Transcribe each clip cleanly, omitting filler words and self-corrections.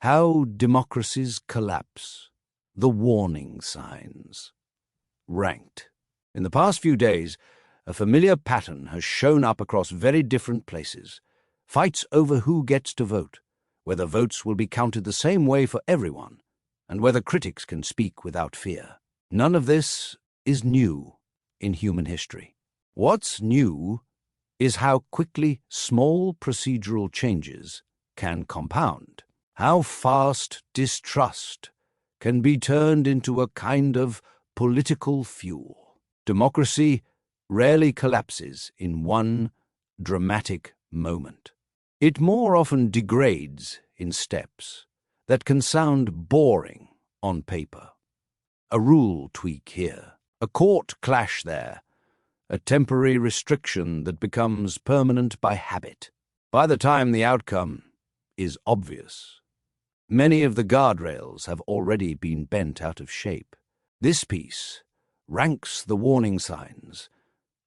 How democracies collapse. The warning signs. Ranked. In the past few days, a familiar pattern has shown up across very different places. Fights over who gets to vote, whether votes will be counted the same way for everyone, and whether critics can speak without fear. None of this is new in human history. What's new is how quickly small procedural changes can compound. How fast distrust can be turned into a kind of political fuel. Democracy rarely collapses in one dramatic moment. It more often degrades in steps that can sound boring on paper. A rule tweak here, a court clash there, a temporary restriction that becomes permanent by habit. By the time the outcome is obvious, many of the guardrails have already been bent out of shape. This piece ranks the warning signs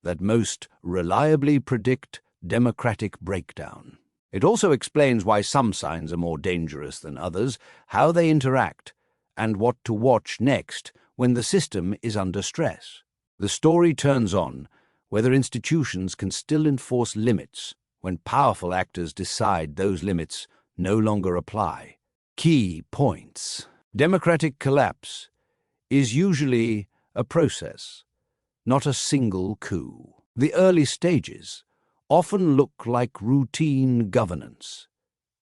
that most reliably predict democratic breakdown. It also explains why some signs are more dangerous than others, how they interact, and what to watch next when the system is under stress. The story turns on whether institutions can still enforce limits when powerful actors decide those limits no longer apply. Key points. Democratic collapse is usually a process, not a single coup. The early stages often look like routine governance,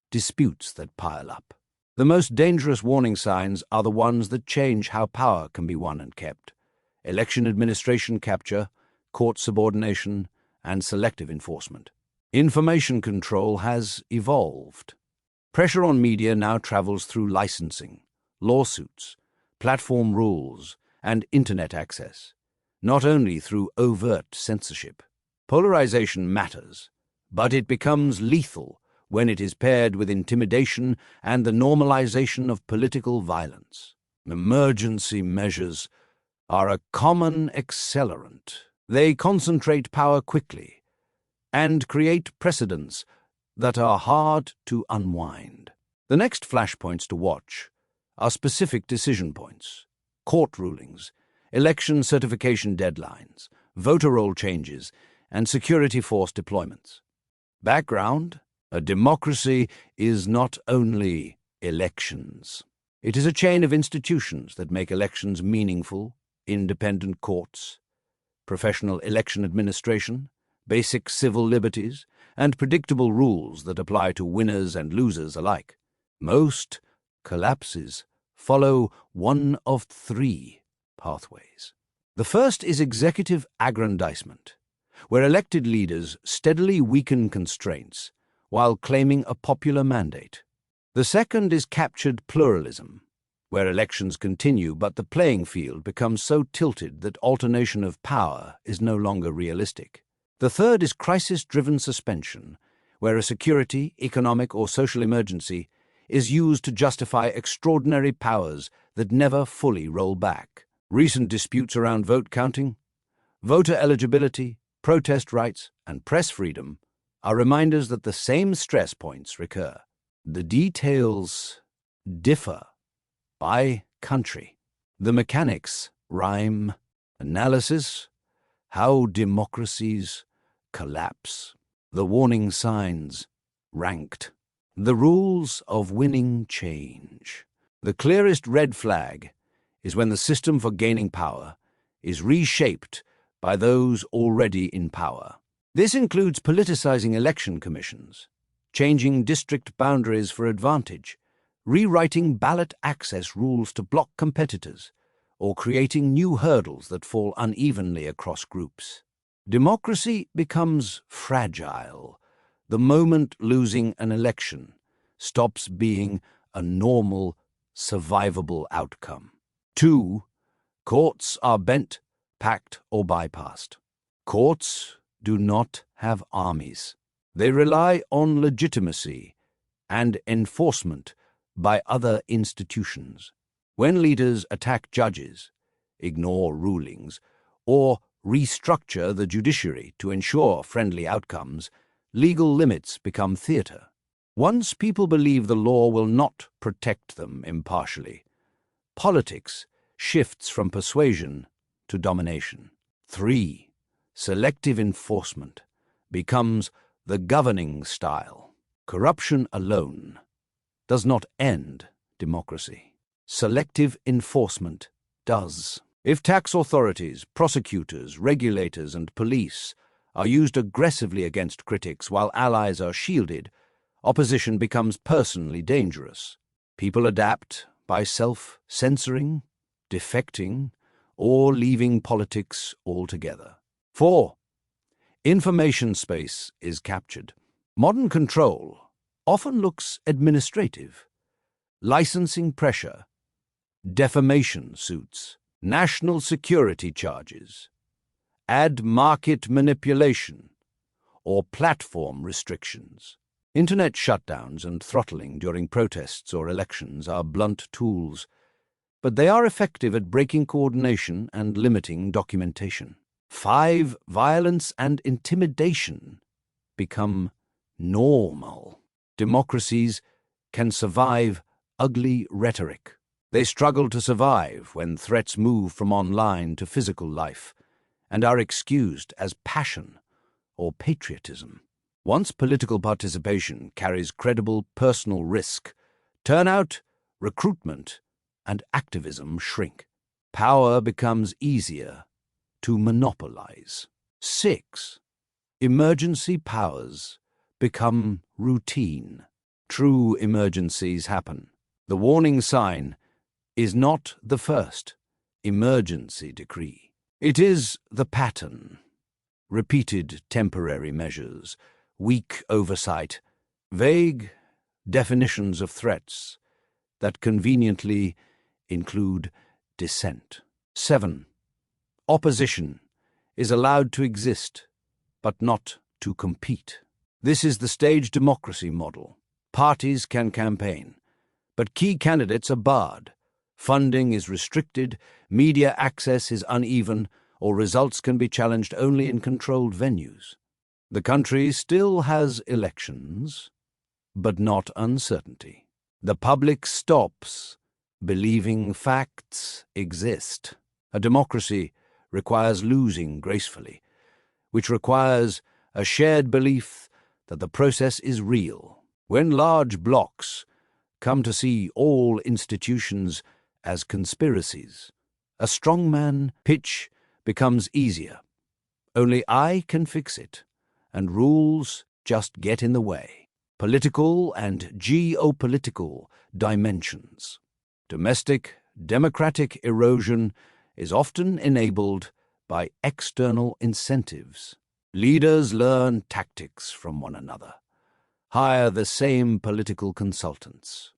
disputes that pile up. The most dangerous warning signs are the ones that change how power can be won and kept. Election administration capture, court subordination, and selective enforcement. Information control has evolved. Pressure on media now travels through licensing, lawsuits, platform rules, and internet access, not only through overt censorship. Polarization matters, but it becomes lethal when it is paired with intimidation and the normalization of political violence. Emergency measures are a common accelerant. They concentrate power quickly and create precedents that are hard to unwind. The next flashpoints to watch are specific decision points, court rulings, election certification deadlines, voter roll changes, and security force deployments. Background: a democracy is not only elections. It is a chain of institutions that make elections meaningful: independent courts, professional election administration, basic civil liberties, and predictable rules that apply to winners and losers alike. Most collapses follow one of three pathways. The first is executive aggrandizement, where elected leaders steadily weaken constraints while claiming a popular mandate. The second is captured pluralism, where elections continue but the playing field becomes so tilted that alternation of power is no longer realistic. The third is crisis-driven suspension, where a security, economic, or social emergency is used to justify extraordinary powers that never fully roll back. Recent disputes around vote counting, voter eligibility, protest rights, and press freedom are reminders that the same stress points recur. The details differ by country. The mechanics rhyme. Analysis: how democracies collapse. The warning signs ranked. The rules of winning change. The clearest red flag is when the system for gaining power is reshaped by those already in power. This includes politicizing election commissions, changing district boundaries for advantage, rewriting ballot access rules to block competitors, or creating new hurdles that fall unevenly across groups. Democracy becomes fragile the moment losing an election stops being a normal, survivable outcome. 2. Courts are bent, packed, or bypassed. Courts do not have armies. They rely on legitimacy and enforcement by other institutions. When leaders attack judges, ignore rulings, or restructure the judiciary to ensure friendly outcomes, legal limits become theater. Once people believe the law will not protect them impartially, politics shifts from persuasion to domination. 3. Selective enforcement becomes the governing style. Corruption alone does not end democracy. Selective enforcement does. If tax authorities, prosecutors, regulators, and police are used aggressively against critics while allies are shielded, opposition becomes personally dangerous. People adapt by self-censoring, defecting, or leaving politics altogether. 4. Information space is captured. Modern control often looks administrative. Licensing pressure, defamation suits, national security charges, ad market manipulation, or platform restrictions. Internet shutdowns and throttling during protests or elections are blunt tools, but they are effective at breaking coordination and limiting documentation. 5. Violence and intimidation become normal. Democracies can survive ugly rhetoric. They struggle to survive when threats move from online to physical life and are excused as passion or patriotism. Once political participation carries credible personal risk, turnout, recruitment, and activism shrink. Power becomes easier to monopolize. 6. Emergency powers become routine. True emergencies happen. The warning sign is not the first emergency decree. It is the pattern. Repeated temporary measures, weak oversight, vague definitions of threats that conveniently include dissent. 7. Opposition is allowed to exist, but not to compete. This is the stage democracy model. Parties can campaign, but key candidates are barred. Funding is restricted, media access is uneven, or results can be challenged only in controlled venues. The country still has elections, but not uncertainty. The public stops believing facts exist. A democracy requires losing gracefully, which requires a shared belief that the process is real. When large blocs come to see all institutions as conspiracies, a strongman pitch becomes easier. Only I can fix it, and rules just get in the way. Political and geopolitical dimensions. Domestic, democratic erosion is often enabled by external incentives. Leaders learn tactics from one another, hire the same political consultants,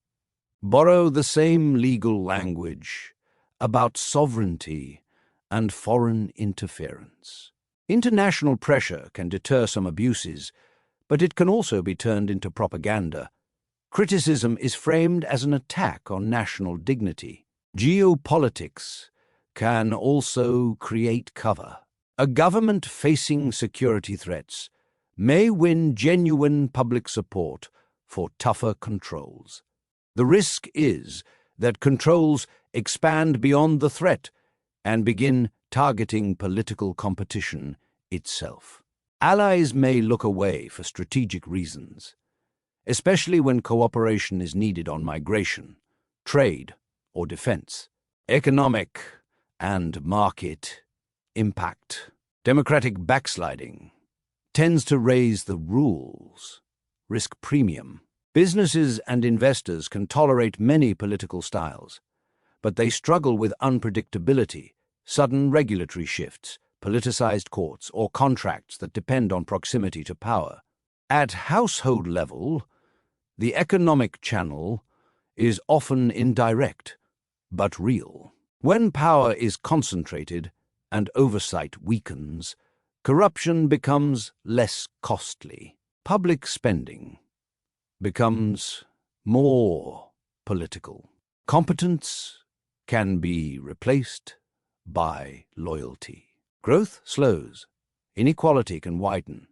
borrow the same legal language about sovereignty and foreign interference. International pressure can deter some abuses, but it can also be turned into propaganda. Criticism is framed as an attack on national dignity. Geopolitics can also create cover. A government facing security threats may win genuine public support for tougher controls. The risk is that controls expand beyond the threat and begin targeting political competition itself. Allies may look away for strategic reasons, especially when cooperation is needed on migration, trade, or defense. Economic and market impact. Democratic backsliding tends to raise the rules, risk premium. Businesses and investors can tolerate many political styles, but they struggle with unpredictability, sudden regulatory shifts, politicized courts, or contracts that depend on proximity to power. At household level, the economic channel is often indirect, but real. When power is concentrated and oversight weakens, corruption becomes less costly. Public spending becomes more political. Competence can be replaced by loyalty. Growth slows, inequality can widen,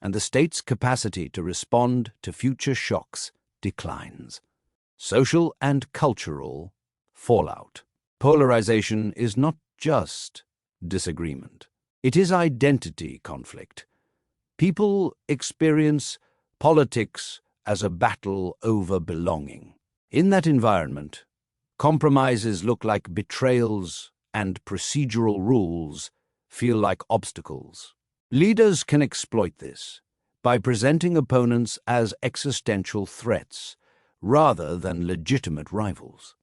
and the state's capacity to respond to future shocks declines. Social and cultural fallout. Polarization is not just disagreement. It is identity conflict. People experience politics as a battle over belonging. In that environment, compromises look like betrayals and procedural rules feel like obstacles. Leaders can exploit this by presenting opponents as existential threats rather than legitimate rivals.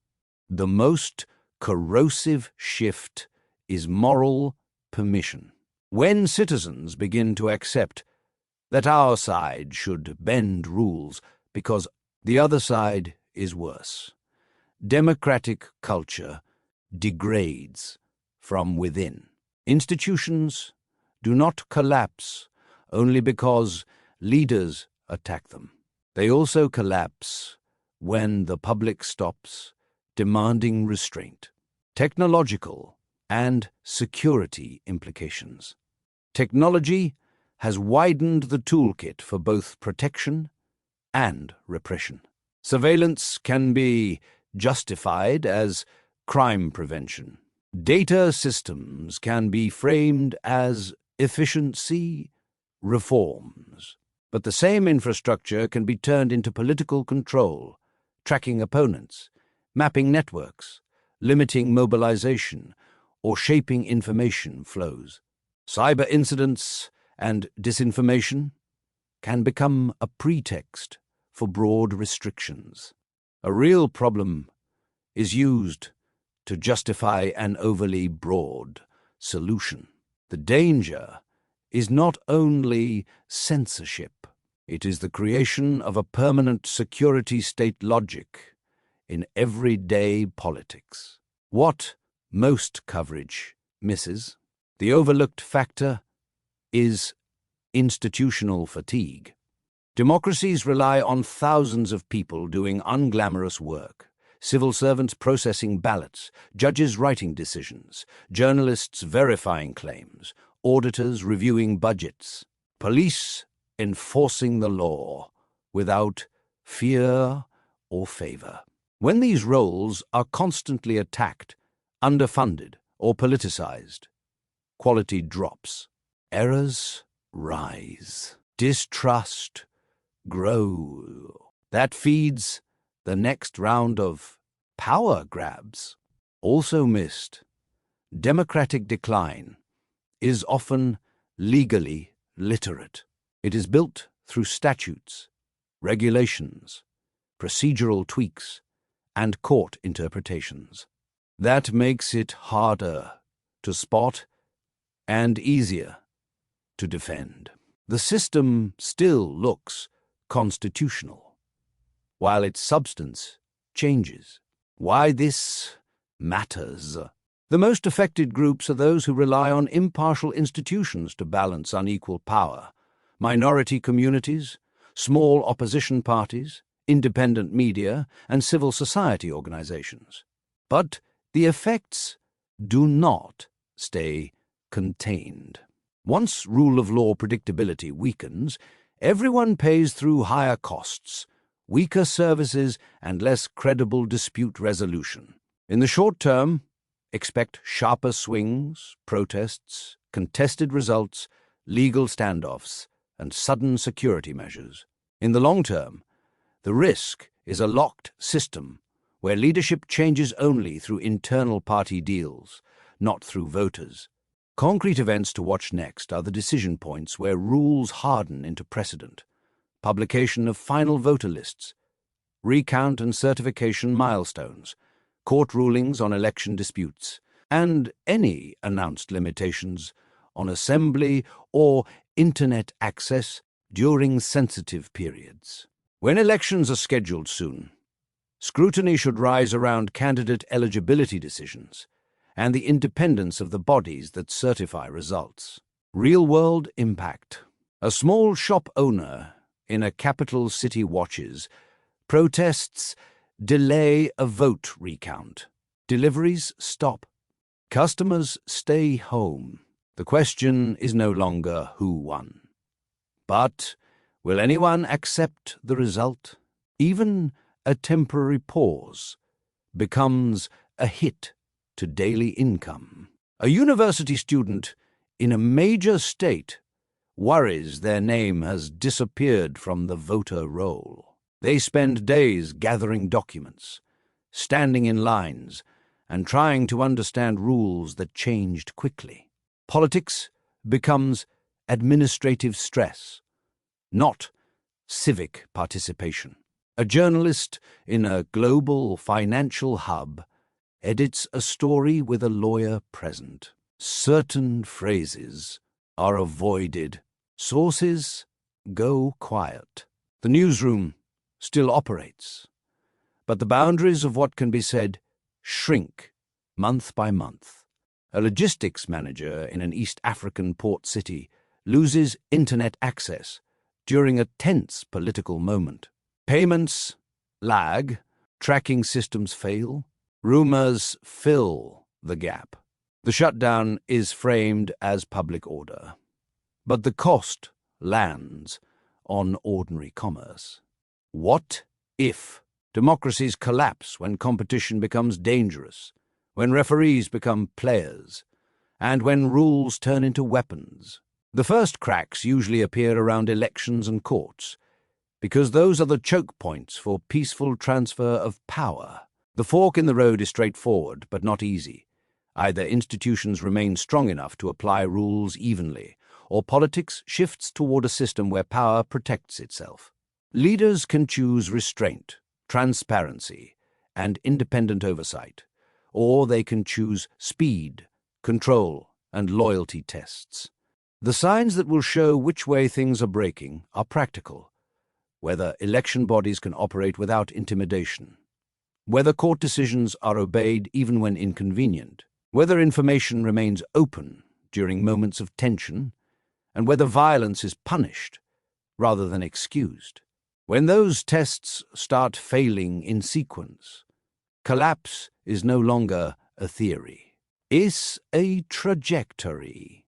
The most corrosive shift is moral permission. When citizens begin to accept that our side should bend rules because the other side is worse, democratic culture degrades from within. Institutions do not collapse only because leaders attack them. They also collapse when the public stops demanding restraint. Technological and security implications. Technology has widened the toolkit for both protection and repression. Surveillance can be justified as crime prevention. Data systems can be framed as efficiency reforms. But the same infrastructure can be turned into political control, tracking opponents, mapping networks, limiting mobilization, or shaping information flows. Cyber incidents and disinformation can become a pretext for broad restrictions. A real problem is used to justify an overly broad solution. The danger is not only censorship, it is the creation of a permanent security state logic in everyday politics. What most coverage misses, the overlooked factor, is institutional fatigue. Democracies rely on thousands of people doing unglamorous work. Civil servants processing ballots, judges writing decisions, journalists verifying claims, auditors reviewing budgets, police enforcing the law without fear or favor. When these roles are constantly attacked, underfunded, or politicized, quality drops. Errors rise. Distrust grows. That feeds the next round of power grabs. Also missed, democratic decline is often legally literate. It is built through statutes, regulations, procedural tweaks, and court interpretations. That makes it harder to spot and easier to defend. The system still looks constitutional, while its substance changes. Why this matters? The most affected groups are those who rely on impartial institutions to balance unequal power: minority communities, small opposition parties, independent media, and civil society organizations. But the effects do not stay contained. Once rule of law predictability weakens, everyone pays through higher costs, weaker services, and less credible dispute resolution. In the short term, expect sharper swings, protests, contested results, legal standoffs, and sudden security measures. In the long term, the risk is a locked system where leadership changes only through internal party deals, not through voters. Concrete events to watch next are the decision points where rules harden into precedent, publication of final voter lists, recount and certification milestones, court rulings on election disputes, and any announced limitations on assembly or internet access during sensitive periods. When elections are scheduled soon, scrutiny should rise around candidate eligibility decisions and the independence of the bodies that certify results. Real-world impact. A small shop owner in a capital city watches protests delay a vote recount. Deliveries stop. Customers stay home. The question is no longer who won, But will anyone accept the result? Even a temporary pause becomes a hit to daily income. A university student in a major state worries their name has disappeared from the voter roll. They spend days gathering documents, standing in lines, and trying to understand rules that changed quickly. Politics becomes administrative stress, not civic participation. A journalist in a global financial hub edits a story with a lawyer present. Certain phrases are avoided. Sources go quiet. The newsroom still operates, but the boundaries of what can be said shrink month by month. A logistics manager in an East African port city loses internet access during a tense political moment. Payments lag, tracking systems fail, rumors fill the gap. The shutdown is framed as public order, but the cost lands on ordinary commerce. What if democracies collapse when competition becomes dangerous, when referees become players, and when rules turn into weapons? The first cracks usually appear around elections and courts, because those are the choke points for peaceful transfer of power. The fork in the road is straightforward, but not easy. Either institutions remain strong enough to apply rules evenly, or politics shifts toward a system where power protects itself. Leaders can choose restraint, transparency, and independent oversight, or they can choose speed, control, and loyalty tests. The signs that will show which way things are breaking are practical: whether election bodies can operate without intimidation, whether court decisions are obeyed even when inconvenient, whether information remains open during moments of tension, and whether violence is punished rather than excused. When those tests start failing in sequence, collapse is no longer a theory. It's a trajectory.